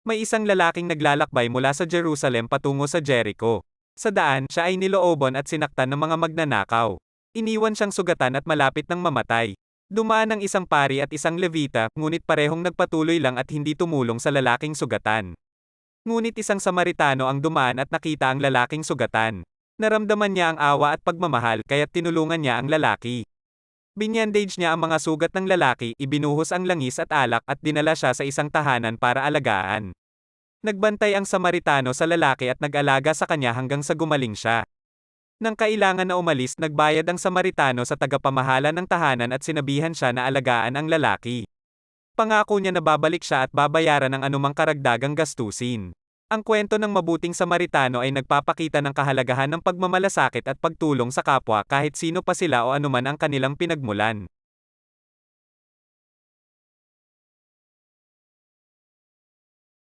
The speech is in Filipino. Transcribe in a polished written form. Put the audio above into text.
May isang lalaking naglalakbay mula sa Jerusalem patungo sa Jericho. Sa daan, siya ay nilooban at sinaktan ng mga magnanakaw. Iniwan siyang sugatan at malapit ng mamatay. Dumaan ang isang pari at isang levita, ngunit parehong nagpatuloy lang at hindi tumulong sa lalaking sugatan. Ngunit isang Samaritano ang dumaan at nakita ang lalaking sugatan. Naramdaman niya ang awa at pagmamahal kaya't tinulungan niya ang lalaki. Binyandage niya ang mga sugat ng lalaki, ibinuhos ang langis at alak at dinala siya sa isang tahanan para alagaan. Nagbantay ang Samaritano sa lalaki at nag-alaga sa kanya hanggang sa gumaling siya. Nang kailangan na umalis, nagbayad ang Samaritano sa tagapamahala ng tahanan at sinabihan siya na alagaan ang lalaki. Pangako niya na babalik siya at babayaran ang anumang karagdagang gastusin. Ang kwento ng mabuting Samaritano ay nagpapakita ng kahalagahan ng pagmamalasakit at pagtulong sa kapwa kahit sino pa sila o anuman ang kanilang pinagmulan.